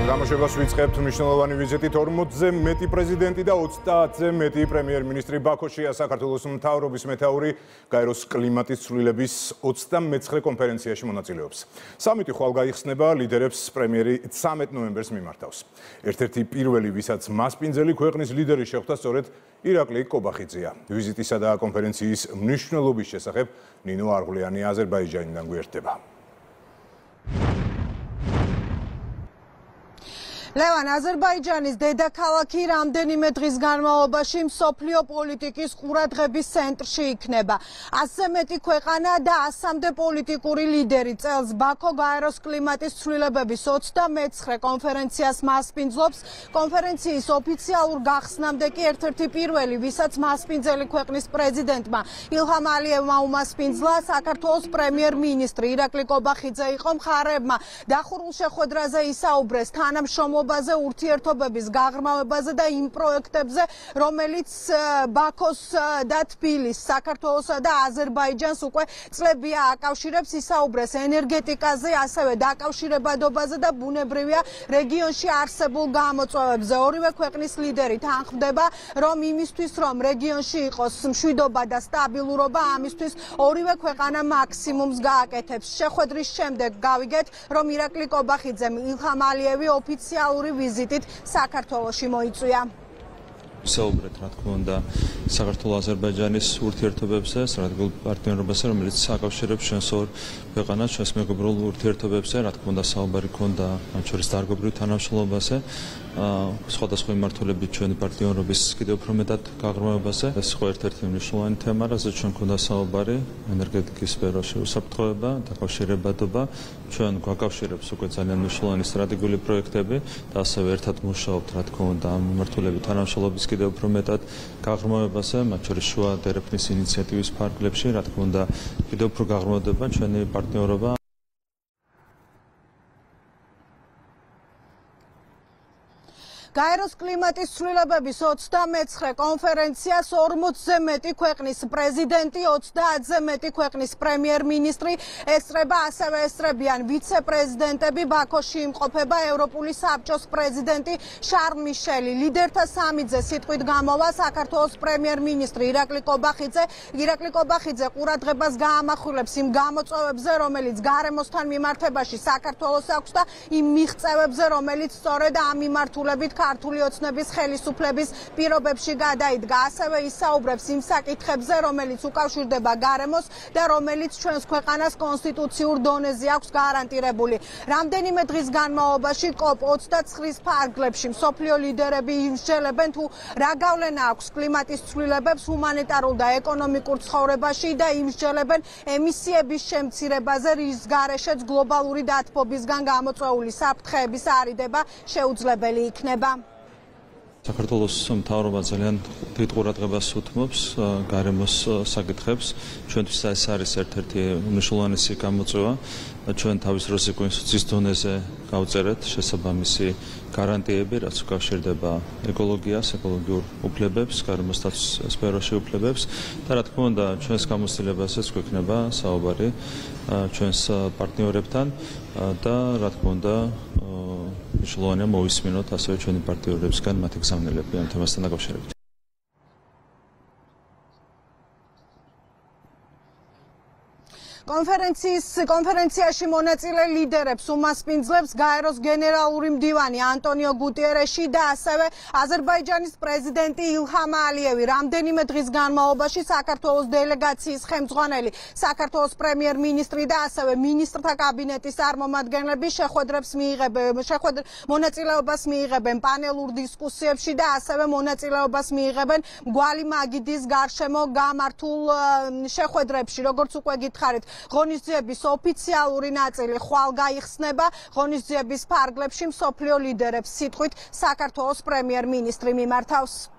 გამოშვებას ვიწყებთ მნიშვნელოვანი ვიზიტით 40-ზე მეტი პრეზიდენტი და 30-ზე მეტი პრემიერ-მინისტრი ბაქოშია საქართველოს მთავრობის მეთაური გაეროს კლიმატის ცვლილების 29 კონფერენციაში მონაწილეობს. სამიტი ხვალ გაიხსნება, ლიდერებს პრემიერი 13 ნოემბერს მიმართავს. ერთ-ერთი პირველი, ვისაც მასპინძელი ქვეყნის ლიდერი შეხვდა, სწორედ ირაკლი კობახიძეა. ვიზიტისა და კონფერენციის მნიშვნელობის შესახებ ნინო არღულიანი აზერბაიჯანიდან გვერდება. ლევან, აზერბაიჯანის დედაქალაქი რამდენიმე დღის განმავლობაში მსოფლიო პოლიტიკის ყურადღების ცენტრში იქნება. 100-ზე მეტი ქვეყანა და 100-მდე პოლიტიკური ლიდერი წელს ბაქო გაეროს კლიმატის ცვლილებების 29 კონფერენციას მასპინძლობს. კონფერენციის ოფიციალურ გახსნამდე კი ერთ-ერთი პირველი, ვისაც მასპინძელი ქვეყნის პრეზიდენტმა ილჰამ ალიევმა უმასპინძლა საქართველოს პრემიერ-მინისტრი ირაკლი კობახიძე იყო. მხარეებმა დახურულ შეხვედრაზე ისაუბრეს თანამშრომლობაზე, ურთიერთობების გაღრმავებაზე და იმ პროექტებზე, რომელიც ბაქოს და თბილისს, საქართველოსა და აზერბაიჯანს უკვე წლებია აკავშირებს. ისაუბრეს ენერგეტიკაზე, ასევე დაკავშირებადობაზე და ბუნებრივია რეგიონში არსებულ გამოწვევებზე. ორივე ქვეყნის ლიდერი თანხმდება, რომ იმისთვის, რომ რეგიონში იყოს მშვიდობა და სტაბილურობა, ამისთვის ორივე ქვეყანა მაქსიმუმს გააკეთებს. შეხვედრის შემდეგ გავიგეთ, რომ ირაკლი კობახიძემ ილჰამ ალიევი ოფიციალურ ვიზიტით საქართველოში მოიწვია. საუბრეთ, რა თქმა უნდა, საქართველოს-აზერბაიჯანის ურთიერთობებზე, სტრატეგიულ პარტნიორობაზე, რომელიც აკავშირებს ჩვენს ორ ქვეყანას, ჩვენს მეგობრულ ურთიერთობებზე, რა თქმა უნდა, საუბარი ქონდა მათ შორის დარგობრივ თანამშრომლობაზე, სხვადასხვა მიმართულებით ჩვენი პარტნიორობის კიდევ უფრო მეტად გაღრმავებაზე. ეს იყო ერთ-ერთი მნიშვნელოვანი თემა, რაზეც ჩვენ ქონდა საუბარი, ენერგეტიკის სფეროში უსაფრთხოება, დაკავშირებადობა. ჩვენ გვაკავშირებს უკვე ძალიან მნიშვნელოვანი სტრატეგიული პროექტები და ასევე ერთად მუშაობთ, რა თქმა უნდა, ამ მიმართულებით თანამშრომლობის კიდევ უფრო მეტად გაღრმავებაზე, მათ შორის შუა დერეფნის ინიციატივის ფარგლებში, რა თქმა უნდა, კიდევ უფრო გაღრმავდება ჩვენი პარტნიორობა. გაეროს კლიმატის ცვლილებების 29 კონფერენციას 40-ზე მეტი ქვეყნის პრეზიდენტი, 30-ზე მეტი ქვეყნის პრემიერ-მინისტრი ესწრება, ასევე ესწრებიან ვიცე-პრეზიდენტები. ბაქოში იმყოფება ევროპული საბჭოს პრეზიდენტი შარლ მიშელი. ლიდერთა სამიტზე სიტყვით გამოვა საქართველოს პრემიერ-მინისტრი ირაკლი კობახიძე. ირაკლი კობახიძე ყურადღებას გაამახვილებს იმ გამოწვევებზე, რომელიც გარემოსთან მიმართებაში საქართველოს აქვს და იმ მიღწევებზე, რომელიც სწორედ ამ მიმართულებით ქართული ოცნების ხელისუფლების პირობებში გადაიდგა. ასევე ისაუბრებს იმ საკითხებზე, რომელიც უკავშირდება გარემოს და რომელიც ჩვენს ქვეყანას კონსტიტუციურ დონეზე აქვს გარანტირებული. რამდენიმე დღის განმავლობაში COP29-ის ფარგლებში მსოფლიო ლიდერები იმსჯელებენ, თუ რა გავლენა აქვს კლიმატის ცვლილებებს ჰუმანიტარულ და ეკონომიკურ ცხოვრებაში და იმსჯელებენ ემისიების შემცირებაზე, რის გარეშეც გლობალური დათბობისგან გამოწვეული საფრთხეების არიდება შეუძლებელი იქნება. საქართველოს მთავრობა ძალიან დიდ ყურადღებას უთმობს გარემოს საკითხებს. ჩვენთვის ეს არის ერთ-ერთი უმნიშვნელოვანესი გამოწვევა. ჩვენ თავის დროზე კონსტიტუციის დონეზე გავწერეთ შესაბამისი გარანტიები, რაც უკავშირდება ეკოლოგიას, ეკოლოგიურ უფლებებს, გარემოს დაცვის სფეროში უფლებებს და რა თქმა უნდა, ჩვენს გამოცდილებასაც გვექნება საუბარი ჩვენს პარტნიორებთან და რა თქმა უნდა მნიშვნელოვანია მოვისმინოთ ასევე ჩვენი პარტნიორებისგან მათი გზავნილები ამ თემასთან დაკავშირებით. კონფერენციაში მონაწილე ლიდერებს უმასპინძლებს გაეროს გენერალური მდივანი ანტონიო გუტიერეში და ასევე აზერბაიჯანის პრეზიდენტი ილჰამ ალიევი. რამდენიმე დღის განმავლობაში საქართველოს დელეგაციის ხელმძღვანელი, საქართველოს პრემიერ-მინისტრი და ასევე მინისტრთა კაბინეტის წარმომადგენლები მონაწილეობას მიიღებენ პანელურ დისკუსიებში და ასევე მონაწილეობას მიიღებენ მგვალი მაგიდის გარშემო გამართულ შეხვედრებში. როგორც უკვე გითხარით, ღონისძიების ოფიციალური ნაწილი ხვალ გაიხსნება. ღონისძიების ფარგლებში მსოფლიო ლიდერებს სიტყვით საქართველოს პრემიერ-მინისტრი მიმართავს.